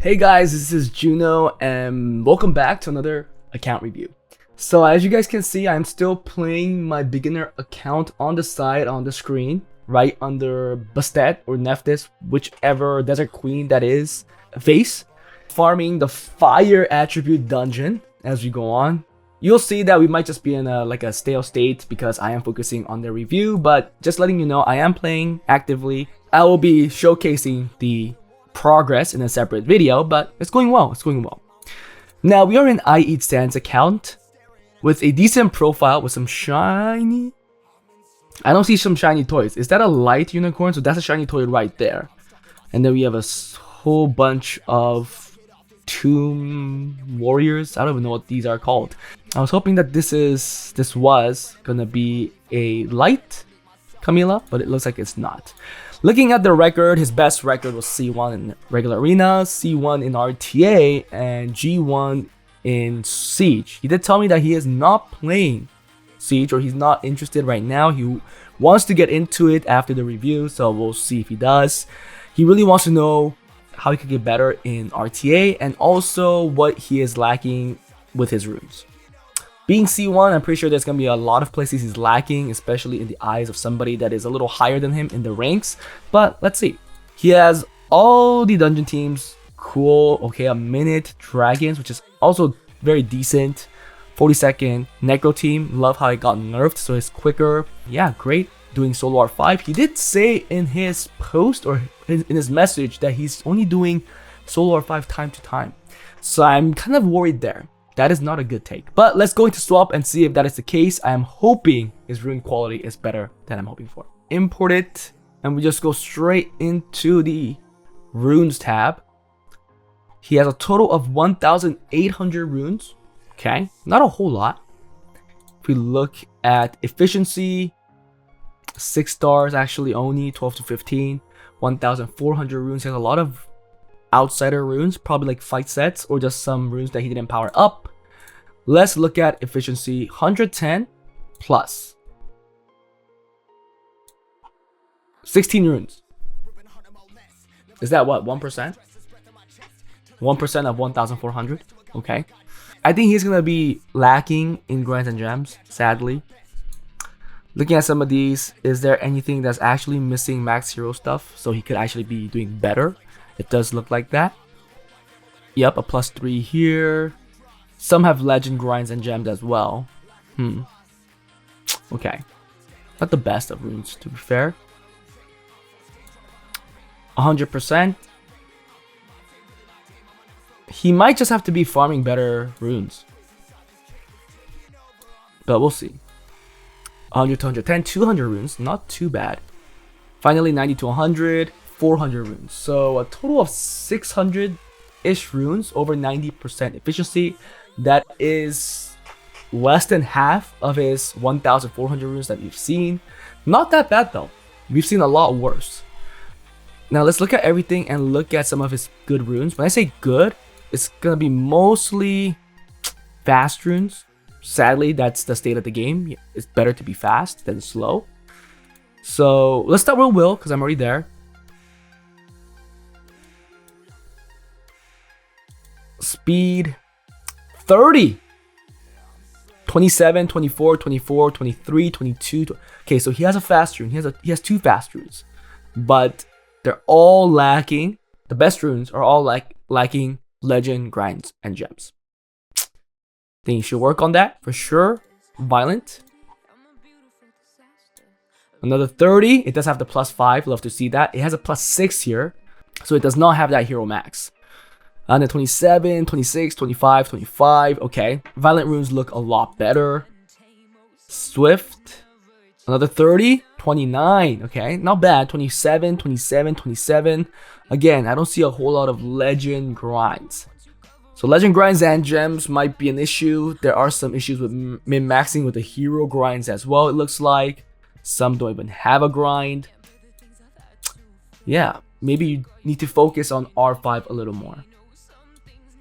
Hey guys, this is Juno and welcome back to another account review. So as you guys can see, I'm still playing my beginner account on the side on the screen, right under Bastet or Nephthys, whichever Desert Queen that is, face, farming the fire attribute dungeon as we go on. You'll see that we might just be in a stale state because I am focusing on the review, but just letting you know I am playing actively. I will be showcasing the progress in a separate video, but it's going well. Now we are in I Eat Sand's account with a decent profile with some shiny. I don't see some shiny toys. Is that a light unicorn? So that's a shiny toy right there. And then we have a whole bunch of tomb warriors. I don't even know what these are called. I was hoping that this was gonna be a light Camilla, but it looks like it's not. Looking at the record, his best record was C1 in regular arena, C1 in RTA, and G1 in Siege. He did tell me that he is not playing Siege, or he's not interested right now. He wants to get into it after the review, so we'll see if he does. He really wants to know how he could get better in RTA, and also what he is lacking with his runes. Being C1, I'm pretty sure there's going to be a lot of places he's lacking, especially in the eyes of somebody that is a little higher than him in the ranks. But let's see. He has all the dungeon teams. Cool. Okay, a minute dragons, which is also very decent. 40-second necro team. Love how it got nerfed, so it's quicker. Yeah, great. Doing solo R5. He did say in his post or in his message that he's only doing solo R5 time to time. So I'm kind of worried there. That is not a good take. But let's go into swap and see if that is the case. I am hoping his rune quality is better than I'm hoping for. Import it, and we just go straight into the runes tab. He has a total of 1,800 runes. Okay, not a whole lot. If we look at efficiency, 6 stars actually only, 12 to 15, 1,400 runes. He has a lot of outsider runes, probably like fight sets or just some runes that he didn't power up. Let's look at efficiency. 110 plus 16 runes. Is that what, 1%? 1% of 1,400. Okay, I think he's gonna be lacking in grinds and gems, sadly. Looking at some of these, is there anything that's actually missing max hero stuff so he could actually be doing better? It does look like that. Yep, a +3 here. Some have legend grinds and gems as well. Okay. Not the best of runes, to be fair. 100%. He might just have to be farming better runes. But we'll see. 100 to 110, 200 runes. Not too bad. Finally, 90 to 100. 400 runes, so a total of 600-ish runes, over 90% efficiency. That is less than half of his 1,400 runes that we've seen. Not that bad though. We've seen a lot worse. Now let's look at everything and look at some of his good runes. When I say good, it's gonna be mostly fast runes. Sadly, that's the state of the game. It's better to be fast than slow. So let's start with Will, because I'm already there. Speed 30, 27, 24, 24, 23, 22. Okay, so he has a fast rune. He has 2 fast runes, but they're all lacking. The best runes are all lacking legend grinds and gems. Think you should work on that for sure. Violent. Another 30. It does have the +5. Love to see that. It has a +6 here, so it does not have that hero max. And then 27, 26, 25, 25. Okay. Violent runes look a lot better. Swift. Another 30. 29. Okay. Not bad. 27, 27, 27. Again, I don't see a whole lot of legend grinds. So legend grinds and gems might be an issue. There are some issues with min-maxing with the hero grinds as well, it looks like. Some don't even have a grind. Yeah. Maybe you need to focus on R5 a little more.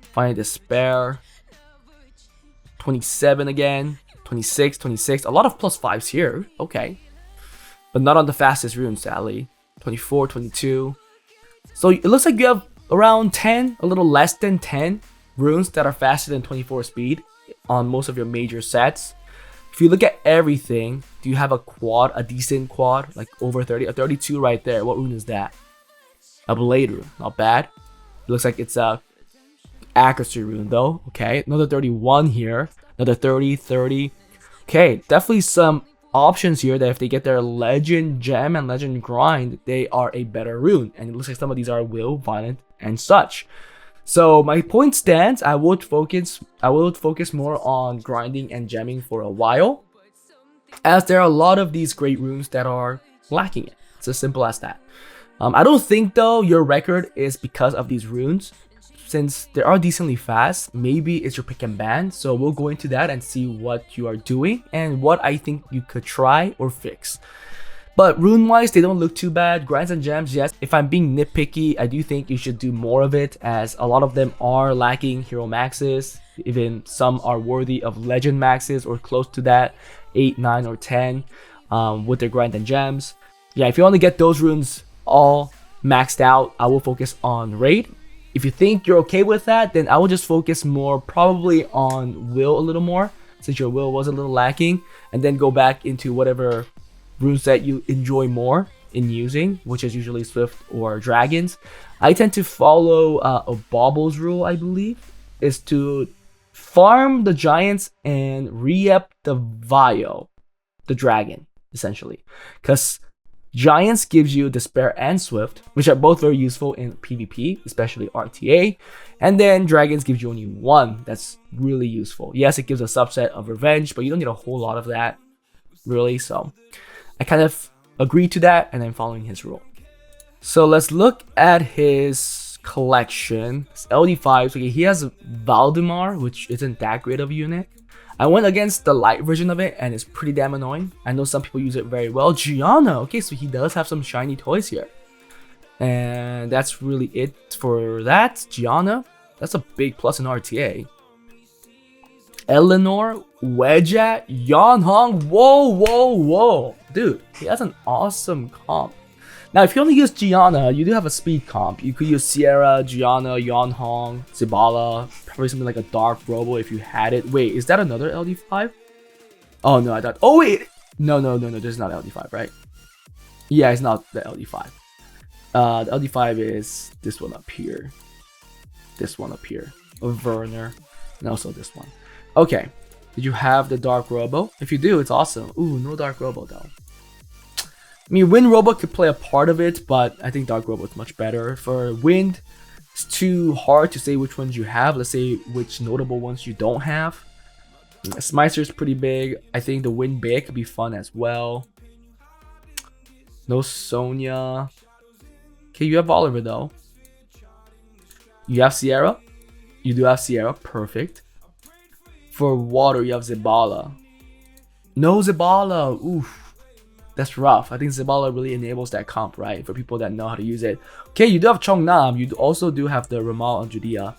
Final Despair. 27 again. 26, 26. A lot of +5s here. Okay. But not on the fastest rune, sadly. 24, 22. So it looks like you have around 10, a little less than 10 runes that are faster than 24 speed on most of your major sets. If you look at everything, do you have a quad, a decent quad, like over 30, a 32 right there? What rune is that? A blade rune, not bad. It looks like it's a accuracy rune though. Okay, another 31 here, another 30, 30. Okay, definitely some options here that if they get their legend gem and legend grind, they are a better rune. And it looks like some of these are will, violent, and such. So my point stands. I would focus more on grinding and gemming for a while, as there are a lot of these great runes that are lacking it. It's as simple as that. I don't think though your record is because of these runes, since they are decently fast. Maybe it's your pick and ban. So we'll go into that and see what you are doing and what I think you could try or fix. But rune-wise, they don't look too bad. Grinds and gems, yes. If I'm being nitpicky, I do think you should do more of it, as a lot of them are lacking hero maxes. Even some are worthy of legend maxes or close to that, 8, 9, or 10 with their grind and gems. Yeah, if you want to get those runes all maxed out, I will focus on raid. If you think you're okay with that, then I will just focus more probably on will a little more, since your will was a little lacking, and then go back into whatever runes that you enjoy more in using, which is usually Swift or Dragons. I tend to follow a Baubles rule, I believe, is to farm the Giants and re-up the Vio, the Dragon, essentially. Because Giants gives you Despair and Swift, which are both very useful in PvP, especially RTA. And then Dragons gives you only one that's really useful. Yes, it gives a subset of Revenge, but you don't need a whole lot of that, really. So I kind of agree to that, and I'm following his rule. So let's look at his collection. His LD5s. Okay, he has Valdemar, which isn't that great of a unit. I went against the light version of it, and it's pretty damn annoying. I know some people use it very well. Juno. Okay, so he does have some shiny toys here. And that's really it for that. Gianna, that's a big plus in RTA. Eleanor, Wedja, Yanhong. Whoa, whoa, whoa. Dude, he has an awesome comp. Now, if you only use Gianna, you do have a speed comp. You could use Sierra, Gianna, Yanhong, Zibala, probably something like a Dark Robo if you had it. Wait, is that another LD5? Oh, no, I thought. Oh, wait. No, this is not LD5, right? Yeah, it's not the LD5. The LD5 is this one up here. This one up here. Of Werner. And also this one. Okay. Did you have the Dark Robo? If you do, it's awesome. Ooh, no Dark Robo though. I mean, Wind Robo could play a part of it, but I think Dark Robo is much better. For Wind, it's too hard to say which ones you have. Let's say which notable ones you don't have. Smiter is pretty big. I think the Wind Bear could be fun as well. No Sonya. Okay, you have Oliver though. You have Sierra. You do have Sierra. Perfect. For water, you have Zibala. No Zibala. Oof. That's rough. I think Zibala really enables that comp, right? For people that know how to use it. Okay, you do have Chongnam. You also do have the Ramal and Judea.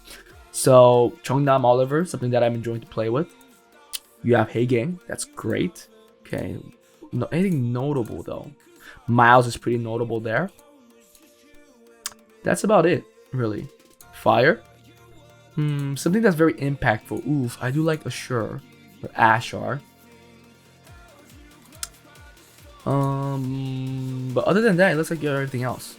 So, Chongnam Oliver, something that I'm enjoying to play with. You have Heigang. That's great. Okay. No, anything notable, though? Miles is pretty notable there. That's about it, really. Fire. Something that's very impactful. Oof, I do like Assure. Or Ashar. But other than that, it looks like you have everything else.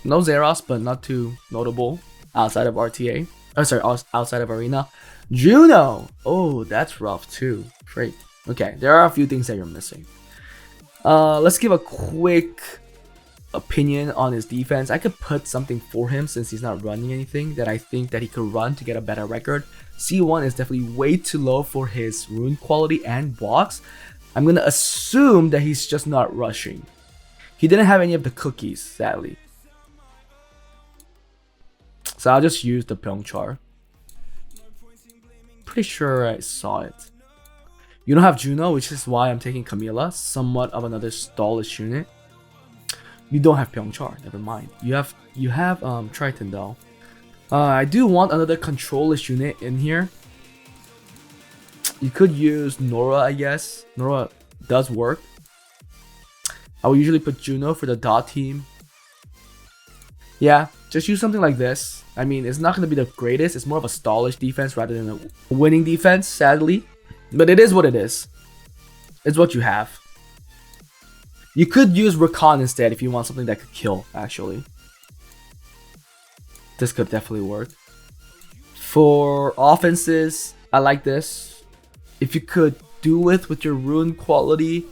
No Zeros, but not too notable outside of RTA. Oh, sorry, outside of Arena. Juno! Oh, that's rough too. Great. Okay, there are a few things that you're missing. Let's give a quick opinion on his defense. I could put something for him since he's not running anything that I think that he could run to get a better record. C1 is definitely way too low for his rune quality and blocks. I'm gonna assume that he's just not rushing. He didn't have any of the cookies, sadly. So I'll just use the Pyeongchar. Pretty sure I saw it. You don't have Juno, which is why I'm taking Camilla, somewhat of another stallish unit. You don't have Pyeongchar, never mind. You have Triton though. I do want another control-ish unit in here. You could use Nora, I guess. Nora does work. I will usually put Juno for the dot team. Yeah, just use something like this. I mean, it's not going to be the greatest. It's more of a stallish defense rather than a winning defense, sadly. But it is what it is. It's what you have. You could use Recon instead if you want something that could kill, actually. This could definitely work. For offenses, I like this. If you could do it with your rune quality,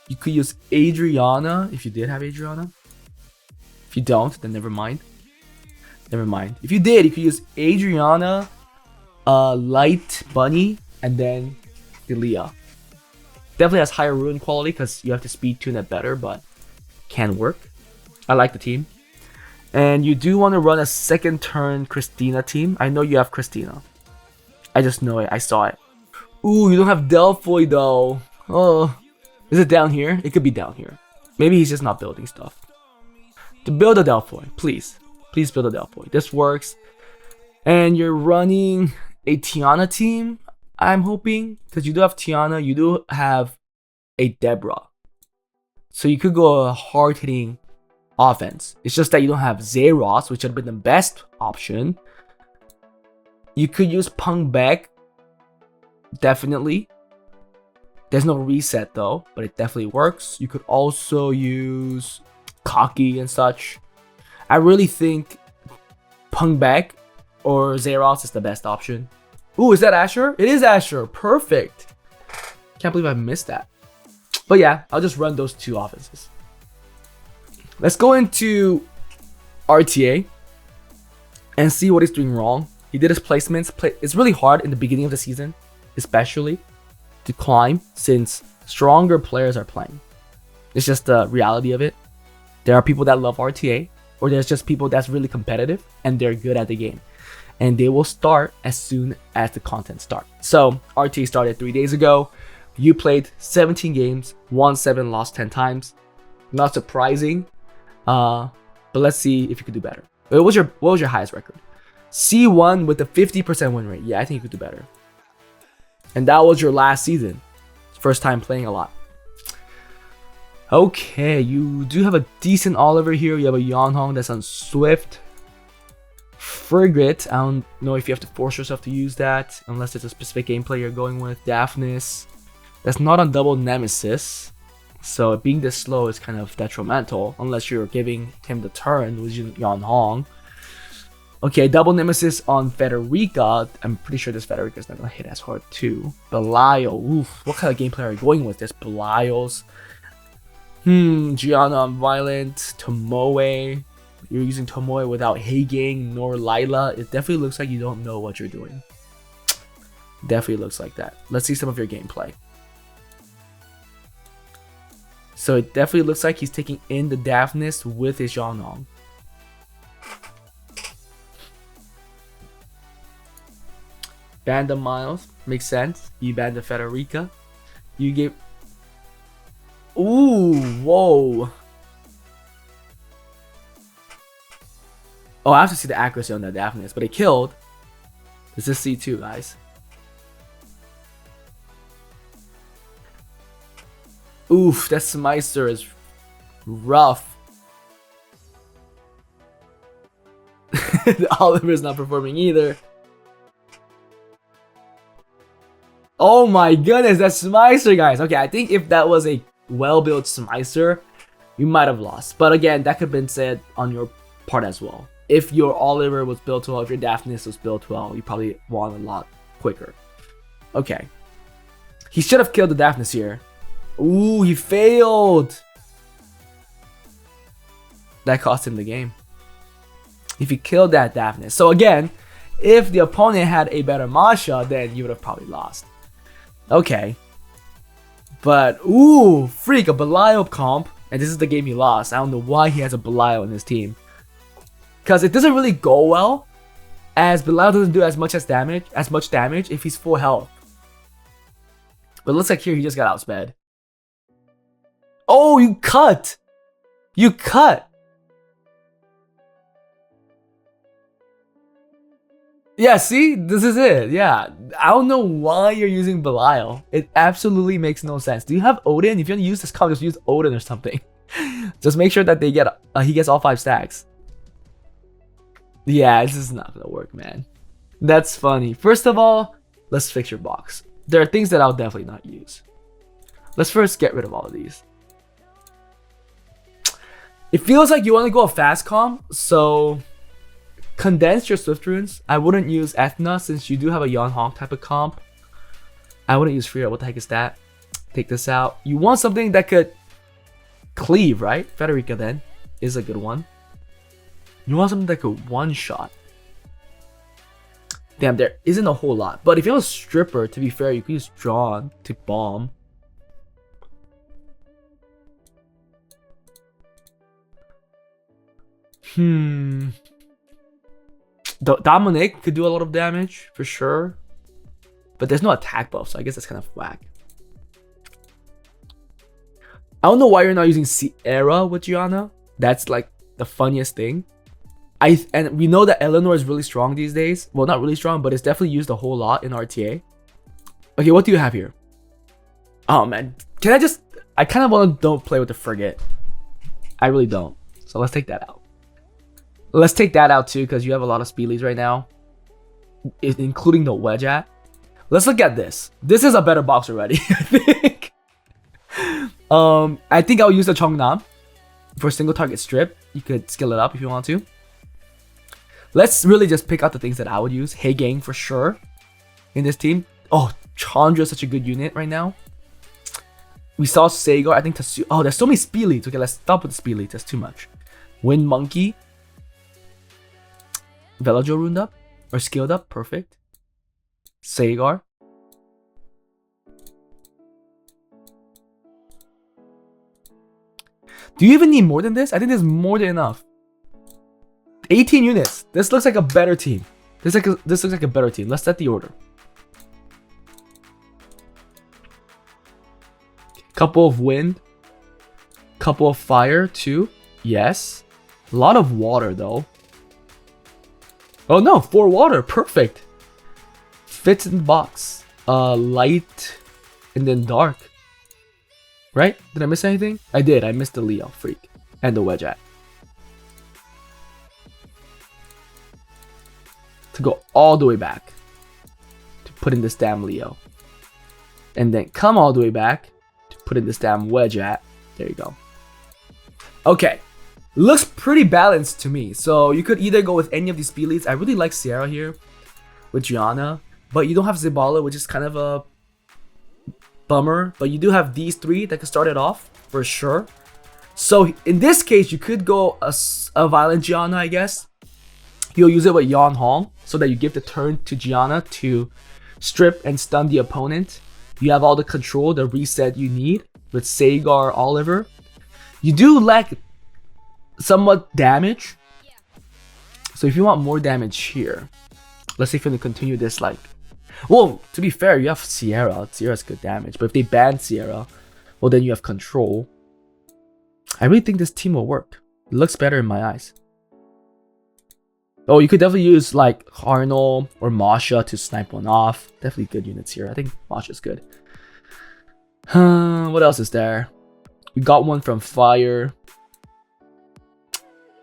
you could use Adriana, if you did have Adriana. If you don't, then never mind. Never mind. If you did, you could use Adriana, Light Bunny, and then Delia. Definitely has higher rune quality because you have to speed tune it better, but can work. I like the team. And you do want to run a second turn Christina team. I know you have Christina. I just know it. I saw it. Ooh, you don't have Delphoy though. Oh, is it down here? It could be down here. Maybe he's just not building stuff. To build a Delphoy, please. Please build a Delphoy. This works. And you're running a Tiana team, I'm hoping. Because you do have Tiana. You do have a Deborah. So you could go a hard-hitting offense. It's just that you don't have Zeros, which would have been the best option. You could use Peng Beck. Definitely. There's no reset though, but it definitely works. You could also use Cocky and such. I really think Peng Beck or Zeros is the best option. Ooh, is that Asher? It is Asher. Perfect. Can't believe I missed that. But yeah, I'll just run those two offenses. Let's go into RTA and see what he's doing wrong. He did his placements. It's really hard in the beginning of the season, especially to climb since stronger players are playing. It's just the reality of it. There are people that love RTA, or there's just people that's really competitive and they're good at the game. And they will start as soon as the content starts. So RTA started 3 days ago. You played 17 games, won 7, lost 10 times. Not surprising. But let's see if you could do better. What was your highest record? C1 with a 50% win rate. Yeah, I think you could do better. And that was your last season. First time playing a lot. Okay, you do have a decent Oliver here. You have a Yanhong that's on Swift. Frigate, I don't know if you have to force yourself to use that. Unless it's a specific gameplay you're going with. Daphnis. That's not on double Nemesis. So being this slow is kind of detrimental. Unless you're giving him the turn with Yanhong. Okay, double Nemesis on Federica. I'm pretty sure this Federica is not going to hit as hard too. Belial. Oof. What kind of gameplay are you going with this? Belial's. Gianna on Violent. Tomoe. You're using Tomoe without Heigang nor Lila. It definitely looks like you don't know what you're doing. Definitely looks like that. Let's see some of your gameplay. So it definitely looks like he's taking in the Daphnis with his Yanhong. Ban the Miles. Makes sense. You banned the Federica. You gave... Ooh, whoa. Oh, I have to see the accuracy on that Daphnis, but it killed. This is C2, guys. Oof, that Smeister is rough. The Oliver is not performing either. Oh my goodness, that's Smeister, guys. Okay, I think if that was a well-built Smeister, you might have lost. But again, that could have been said on your part as well. If your Oliver was built well, if your Daphnis was built well, you probably won a lot quicker. Okay. He should have killed the Daphnis here. Ooh, he failed. That cost him the game. If he killed that Daphnis. So again, if the opponent had a better Masha, then you would have probably lost. Okay. But, ooh, freak, a Belial comp. And this is the game he lost. I don't know why he has a Belial in his team. Because it doesn't really go well, as Belial doesn't do as much damage if he's full health. But it looks like here he just got outsped. Oh, you cut! You cut! Yeah, see? This is it. Yeah. I don't know why you're using Belial. It absolutely makes no sense. Do you have Odin? If you want to use this comp, just use Odin or something. Just make sure that they get he gets all 5 stacks. Yeah, this is not gonna work, man. That's funny. First of all, let's fix your box. There are things that I'll definitely not use. Let's first get rid of all of these. It feels like you want to go a fast comp, so condense your Swift runes. I wouldn't use Ethna since you do have a Yon Hong type of comp. I wouldn't use Freya. What the heck is that? Take this out. You want something that could cleave, right? Federica then is a good one. You want something that could one-shot. Damn, there isn't a whole lot. But if you have a stripper, to be fair, you could use Drawn to bomb. Dominic could do a lot of damage for sure, but there's no attack buff, so I guess that's kind of whack. I don't know why you're not using Sierra with Gianna. That's like the funniest thing. And we know that Eleanor is really strong these days. Well, not really strong, but it's definitely used a whole lot in RTA. Okay, what do you have here? Oh man, I kind of want to don't play with the frigate. I really don't. So let's take that out. Let's take that out too, because you have a lot of speed leads right now, including the wedge at. Let's look at this. This is a better box already, I think. I think I'll use the Cheongnam for single target strip. You could skill it up if you want to. Let's really just pick out the things that I would use. Hey Gang for sure in this team. Oh, Chandra is such a good unit right now. We saw Sagar. I think oh, there's so many speed leads. Okay, let's stop with the speed leads. That's too much. Wind Monkey. Velajo runed up or skilled up. Perfect. Sagar. Do you even need more than this? I think there's more than enough. 18 units. This looks like a better team. This looks like a better team. Let's set the order. Couple of wind. Couple of fire too. Yes. A lot of water though. Oh no, 4 water. Perfect. Fits in the box. Light and then dark. Right? Did I miss anything? I did. I missed the Leo freak and the wedge at. To go all the way back to put in this damn Leo. And then come all the way back to put in this damn wedge at. There you go. Okay. Looks pretty balanced to me. So you could either go with any of these speed leads. I really like Sierra here with Gianna. But you don't have Zibala, which is kind of a bummer. But you do have these 3 that could start it off for sure. So in this case, you could go a Violent Gianna, I guess. You'll use it with Yon Hong so that you give the turn to Gianna to strip and stun the opponent. You have all the control, the reset you need with Sagar, Oliver. You do lack somewhat damage. So if you want more damage here, let's say if you're going to continue this like... Well, to be fair, you have Sierra. Sierra's good damage. But if they ban Sierra, well then you have control. I really think this team will work. It looks better in my eyes. Oh, you could definitely use like Arnold or Masha to snipe one off. Definitely good units here. I think Masha's good. What else is there? We got one from Fire.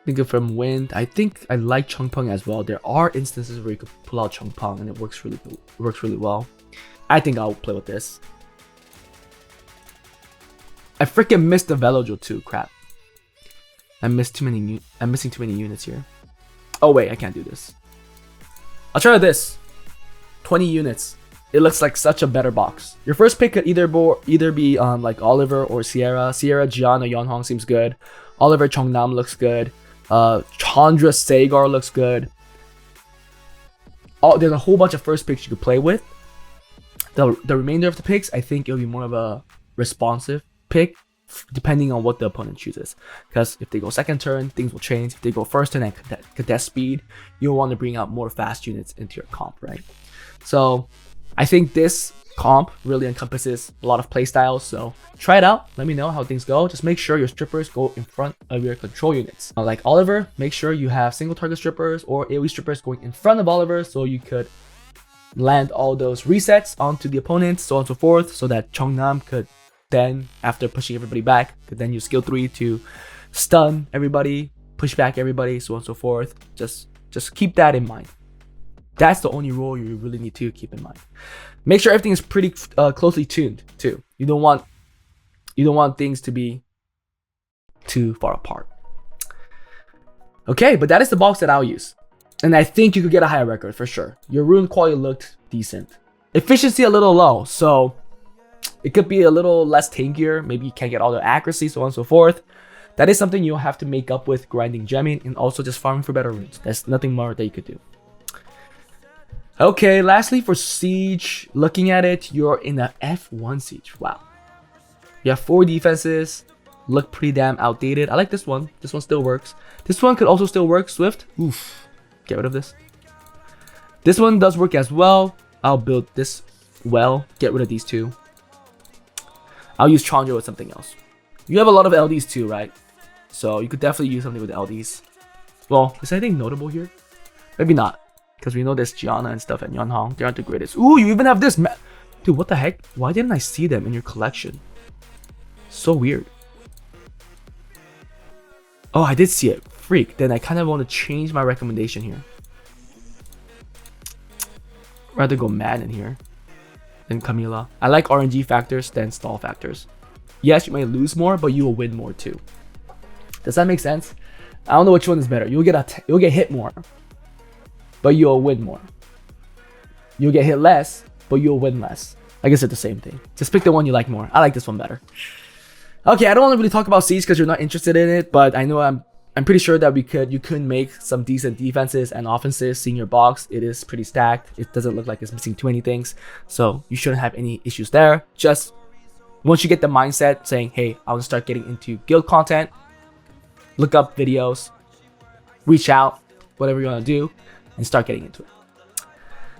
Think of from Wind. I think I like Chongpeng as well. There are instances where you could pull out Chongpeng and it works really well. I think I'll play with this. I freaking missed the Velojo too. Crap. I'm missing too many units here. Oh wait, I can't do this. I'll try this. 20 units. It looks like such a better box. Your first pick could either be like Oliver or Sierra. Sierra, Gianna, Yon Hong seems good. Oliver, Cheongnam looks good. Chandra, Sagar looks good. There's a whole bunch of first picks you could play with. The remainder of the picks, I think it'll be more of a responsive pick, depending on what the opponent chooses. Because if they go second turn, things will change. If they go first turn and contest speed, you'll want to bring out more fast units into your comp, right? So I think this comp really encompasses a lot of playstyles, so try it out. Let me know how things go. Just make sure your strippers go in front of your control units. Like Oliver, make sure you have single target strippers or AoE strippers going in front of Oliver so you could land all those resets onto the opponent, so on and so forth, so that Cheongnam could then, after pushing everybody back, could then use skill 3 to stun everybody, push back everybody, so on and so forth. Just Just keep that in mind. That's the only rule you really need to keep in mind. Make sure everything is pretty closely tuned too. You don't want things to be too far apart. Okay, but that is the box that I'll use. And I think you could get a higher record for sure. Your rune quality looked decent. Efficiency a little low, so it could be a little less tankier. Maybe you can't get all the accuracy, so on and so forth. That is something you'll have to make up with grinding gemming and also just farming for better runes. There's nothing more that you could do. Okay, lastly for Siege, looking at it, you're in a F1 Siege. Wow. You have 4 defenses. Look pretty damn outdated. I like this one. This one still works. This one could also still work. Swift. Oof. Get rid of this. This one does work as well. I'll build this well. Get rid of these 2. I'll use Chandra with something else. You have a lot of LDs too, right? So you could definitely use something with LDs. Well, is anything notable here? Maybe not. Because we know there's Gianna and stuff and Yunhong. They aren't the greatest. Ooh, you even have this. Dude, what the heck? Why didn't I see them in your collection? So weird. Oh, I did see it. Freak. Then I kind of want to change my recommendation here. Rather go mad in here than Camila. I like RNG factors than stall factors. Yes, you may lose more, but you will win more too. Does that make sense? I don't know which one is better. You'll get hit more, but you'll win more. You'll get hit less, but you'll win less. I guess it's the same thing. Just pick the one you like more. I like this one better. Okay, I don't want to really talk about Siege because you're not interested in it, but I know I'm pretty sure that you could make some decent defenses and offenses. Seeing your box, it is pretty stacked. It doesn't look like it's missing too many things, so you shouldn't have any issues there. Just once you get the mindset saying, hey, I want to start getting into guild content, look up videos, reach out, whatever you want to do, and start getting into it.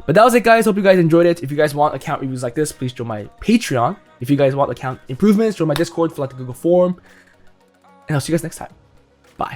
But that was it, guys. Hope you guys enjoyed it. If you guys want account reviews like this, please join my Patreon. If you guys want account improvements, join my Discord, fill out the Google form. And I'll see you guys next time. Bye.